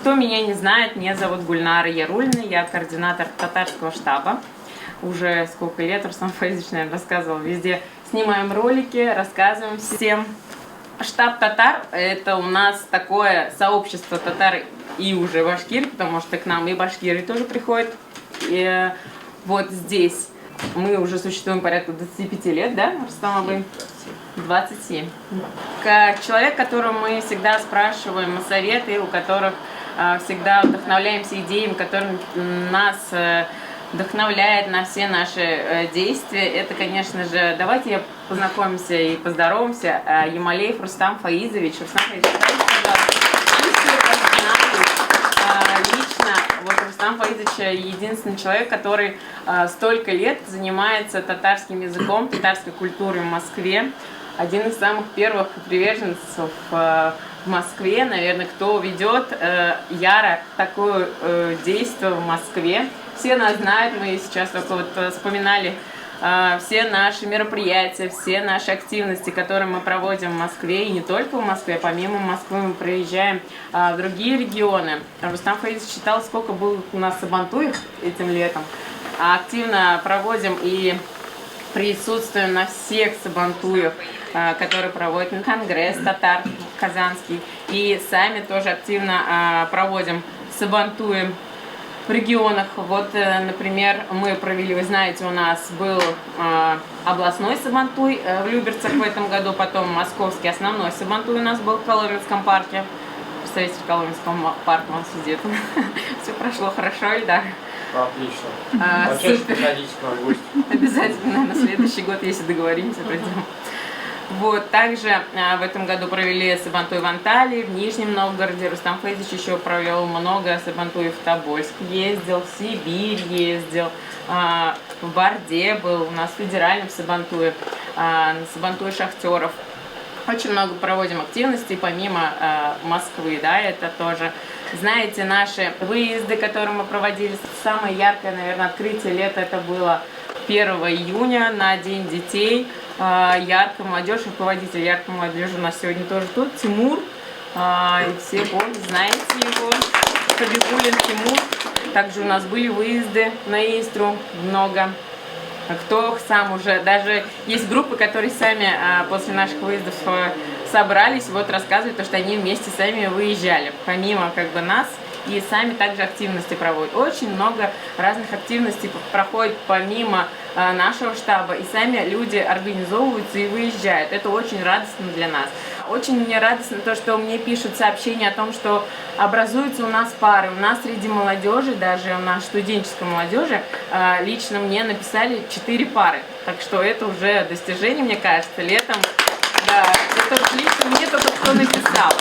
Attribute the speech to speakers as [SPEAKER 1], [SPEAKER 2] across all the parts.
[SPEAKER 1] Кто меня не знает, меня зовут Гульнара Яруллина, я координатор татарского штаба. Уже сколько лет, Рустам Фаизович, наверное, рассказывал, везде снимаем ролики, рассказываем всем. Штаб татар – это у нас такое сообщество татар и уже башкир, потому что к нам и башкиры тоже приходят. И вот здесь мы уже существуем порядка 25 лет, да, Рустам Абы? 27. Как человек, которому мы всегда спрашиваем советы, у которых всегда вдохновляемся идеями, которые нас вдохновляет на все наши действия. Это, конечно же, давайте познакомимся и поздороваемся. Ямалеев Рустам Фаизович. Рустам Фаизович, лично вот Рустам Фаизович единственный человек, который столько лет занимается татарским языком, татарской культурой в Москве. Один из самых первых приверженцев в Москве, наверное, кто ведет яро такое действие в Москве. Все нас знают, мы сейчас только вот вспоминали все наши мероприятия, все наши активности, которые мы проводим в Москве, и не только в Москве, помимо Москвы мы приезжаем в другие регионы. Рустам Фаизович считал, сколько было у нас сабантуев этим летом. Активно проводим и присутствуем на всех сабантуях, которые проводит Конгресс татар казанский, и сами тоже активно проводим сабантуи в регионах. Вот, например, мы провели, вы знаете, у нас был областной сабантуй в Люберцах в этом году, потом московский основной сабантуй у нас был в Коломенском парке. Представитель Коломенского парка у нас сидит. Все прошло хорошо, Ильдар?
[SPEAKER 2] Отлично. Почаще приходите к нам в гости.
[SPEAKER 1] Обязательно, на следующий год, если договоримся, придем. Вот, также в этом году провели сабантуй в Анталии, в Нижнем Новгороде. Рустам Фаизович еще провел много сабантуев в Тобольск, ездил, в Сибирь ездил, в Борде был, у нас в федеральном сабантуе, на сабантуе шахтеров. Очень много проводим активностей, помимо Москвы, да, это тоже. Знаете, наши выезды, которые мы проводили, самое яркое, наверное, открытие лета, это было 1 июня на День детей. Яркая молодежь, руководитель яркой молодежи у нас сегодня тоже тут, Тимур. И все знаете его, Хабибулин Тимур. Также у нас были выезды на Истру, много. Кто сам уже, даже есть группы, которые сами после наших выездов собрались, вот рассказывают, что они вместе сами выезжали, помимо как бы нас, и сами также активности проводят. Очень много разных активностей проходит помимо нашего штаба, и сами люди организовываются и выезжают. Это очень радостно для нас. Очень мне радостно то, что мне пишут сообщения о том, что образуются у нас пары. У нас среди молодежи, даже у нас студенческой молодежи, лично мне написали 4 пары. Так что это уже достижение, мне кажется, летом. Да, это лично мне только кто написал.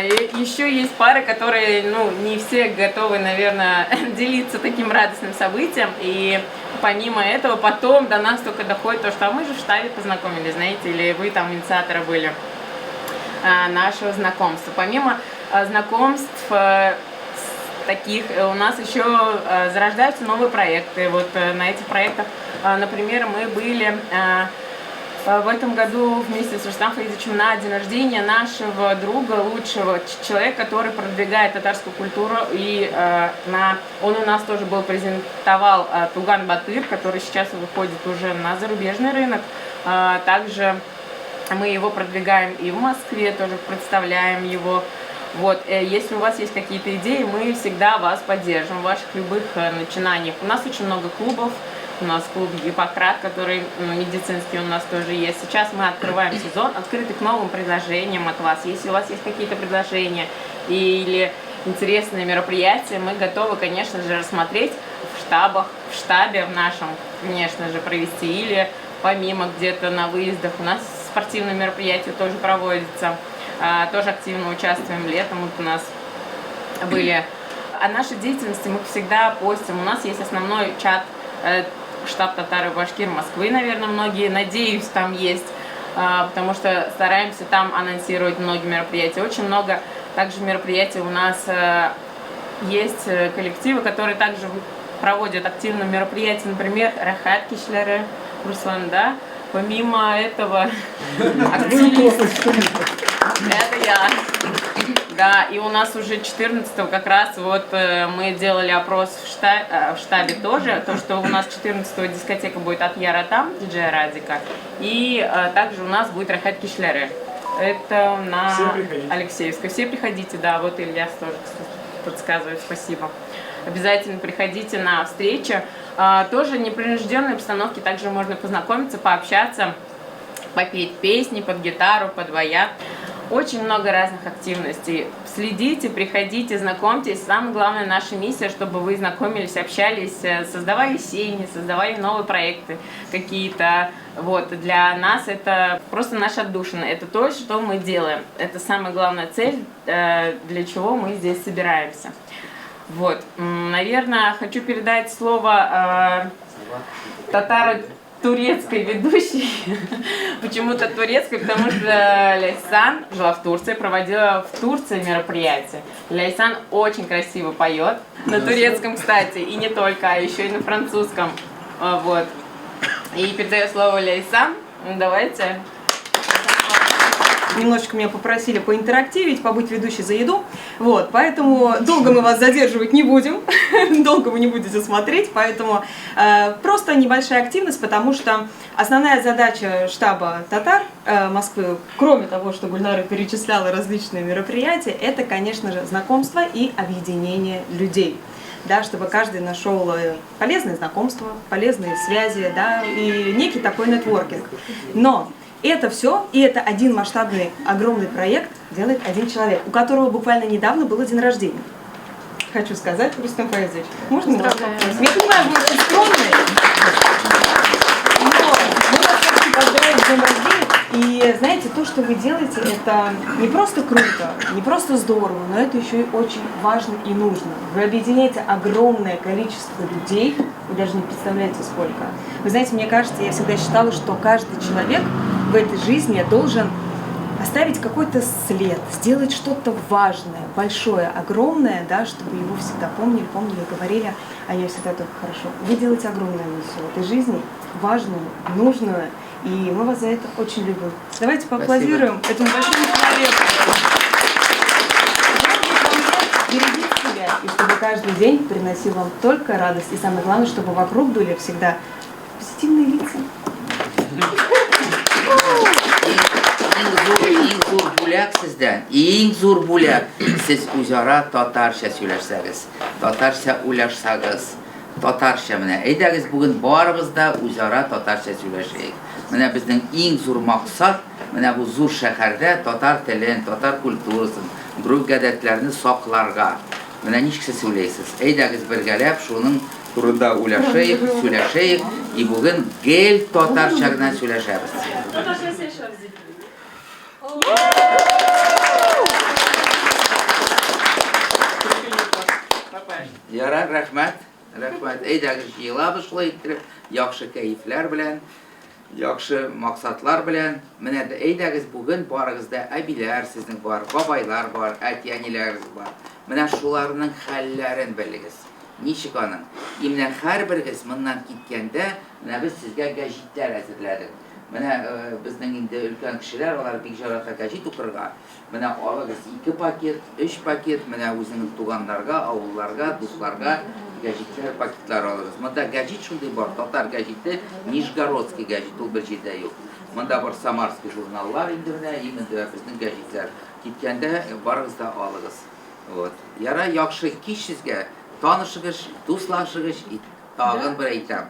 [SPEAKER 1] И еще есть пары, которые, ну, не все готовы, наверное, делиться таким радостным событием. И помимо этого, потом до нас только доходит то, что мы же в штабе познакомились, знаете, или вы там инициаторы были нашего знакомства. Помимо знакомств таких, у нас еще зарождаются новые проекты. Вот на этих проектах, например, мы были в этом году вместе с Рустам Фаизовичем на день рождения нашего друга, лучшего человека, который продвигает татарскую культуру. И он у нас тоже был, презентовал Туган Батыр, который сейчас выходит уже на зарубежный рынок. Также мы его продвигаем и в Москве, тоже представляем его. Вот, если у вас есть какие-то идеи, мы всегда вас поддержим в ваших любых начинаниях. У нас очень много клубов. У нас клуб Гиппократ, который медицинский у нас тоже есть. Сейчас мы открываем сезон, открытый к новым предложениям от вас. Если у вас есть какие-то предложения или интересные мероприятия, мы готовы, конечно же, рассмотреть в штабе в нашем, конечно же, провести. Или помимо где-то на выездах у нас спортивные мероприятия тоже проводятся. Тоже активно участвуем летом. Вот у нас были. О нашей деятельности мы всегда постим. У нас есть основной чат штаб татар и башкир Москвы, наверное, многие, надеюсь, там есть, потому что стараемся там анонсировать многие мероприятия. Очень много также мероприятий у нас есть коллективы, которые также проводят активные мероприятия, например, Рахат Кишляры, Руслан, да? Помимо этого, активист, это я. Да, и у нас уже 14-го как раз вот мы делали опрос в штабе тоже, то, что у нас 14-го дискотека будет от Яра там, диджея Радика, и также у нас будет Рахат Кишляры. Это на Алексеевской. Все приходите, да, вот Илья тоже подсказывает, спасибо. Обязательно приходите на встречу. Тоже в непринужденной обстановке, также можно познакомиться, пообщаться, попеть песни под гитару, под баят. Очень много разных активностей. Следите, приходите, знакомьтесь. Самое главное, наша миссия, чтобы вы знакомились, общались, создавали семьи, создавали новые проекты какие-то. Вот. Для нас это просто наша отдушина. Это то, что мы делаем. Это самая главная цель, для чего мы здесь собираемся. Вот. Наверное, хочу передать слово татаро-турецкой ведущей. Почему-то турецкой, потому что Ляйсан жила в Турции, проводила в Турции мероприятие. Ляйсан очень красиво поет. На турецком, кстати, и не только, а еще и на французском. Вот. И передаю слово Ляйсан. Давайте.
[SPEAKER 3] Немножечко меня попросили поинтерактивить, побыть ведущей за еду. Вот, поэтому долго мы вас задерживать не будем, долго вы не будете смотреть, поэтому просто небольшая активность, потому что основная задача штаба татар Москвы, кроме того, что Гульнара перечисляла различные мероприятия, это, конечно же, знакомство и объединение людей. Да, чтобы каждый нашел полезные знакомства, полезные связи, да, и некий такой нетворкинг. Но это все, и это один масштабный, огромный проект делает один человек, у которого буквально недавно было день рождения. Хочу сказать, Рустам Фаизович, можно мы вас попросим? Я понимаю, вы очень скромные, но мы вас хотим поздравить с днем рождения. И знаете, то, что вы делаете, это не просто круто, не просто здорово, но это еще и очень важно и нужно. Вы объединяете огромное количество людей, вы даже не представляете сколько. Вы знаете, мне кажется, я всегда считала, что каждый человек в этой жизни должен оставить какой-то след, сделать что-то важное, большое, огромное, да, чтобы его всегда помнили и говорили, а я всегда только хорошо. Вы делаете огромную миссию в этой жизни, важную, нужную, и мы вас за это очень любим. Давайте поаплодируем этому большому человеку. Берегите себя, и чтобы каждый день приносил вам только радость. И самое главное, чтобы вокруг были всегда позитивные лица.
[SPEAKER 4] Иң зур бүләк сездән, иң зур бүләк сез үзара татарча сөйләшсәгез, татарча уйлашсагыз, татарча менә. Әйдәгез бүген барыбыз да үзара татарча сөйләшәйек. Менә безнең иң зур максат, менә бу зур шәһәрдә татар телен, татар культурасын, груп гадәтләрне сакларга. Менә ничек сез сөйләйсез? Әйдәгез бергәләп шуның турында уйлашайык, сөйләшәйек, и бүген гел татарча гына сөйләшәбез. Ярар, рәхмәт. Рәхмәт. Әйдәгез җыелабыз шулай иттереп, яхшы кәефләр белән, яхшы максатлар белән. Менә әйдәгез бүген барыгыз да әбиләр сезнең бар, бабайлар бар, әти-әниләрегез бар. Менә шуларның хәлләрен белегез. Ничек аның? Менә һәрберегез моннан киткәндә, менә без сезгә гәҗитләр әзерләдек. Менә безнең инде өлкән кешеләр, алар бик ярата гәҗит укырга. Менә алыгыз 2 пакет, 3 пакет, менә үзеңнең туганнарга, авылларга, дусларга гәҗитләр, пакетлар алыгыз. Монда гәҗит шундый бар, татар гәҗите, Нижегородский гәҗит, ул бер җирдә юк. Монда бар Самарский журналлар инде менә, инде безнең гәҗитләр. Киткәндә барыгыз да алыгыз. Вот. Яра яхшы кич сезгә, танышыгыз, дуслашыгыз, тагын бер әйтәм.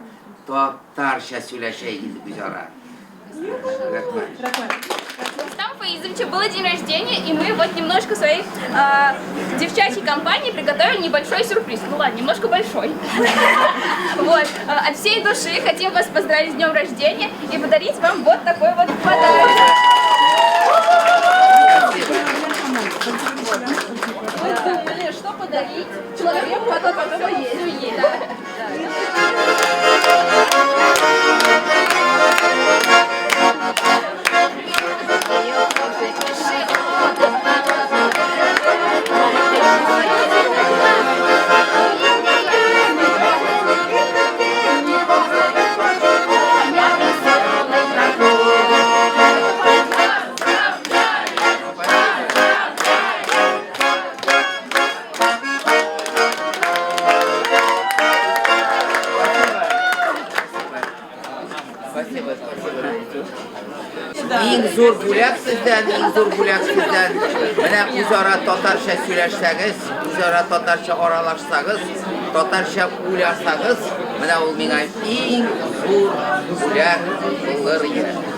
[SPEAKER 4] Татарча сөйләшәйек инде без ара.
[SPEAKER 5] Рустам Фаизовича было день рождения, и мы вот немножко своей девчачьей компании приготовили небольшой сюрприз. Ну ладно, немножко большой. Вот. От всей души хотим вас поздравить с днем рождения и подарить вам вот такой вот подарок. Мы думали, что подарить человеку, у которого все есть.
[SPEAKER 4] Иң зур бүләк сездән, Менә үзара татарча сөйләшсәгез, үзара татарча аралашсагыз, татарча уйласагыз, менә ул миңа иң зур бүләк булыр иде.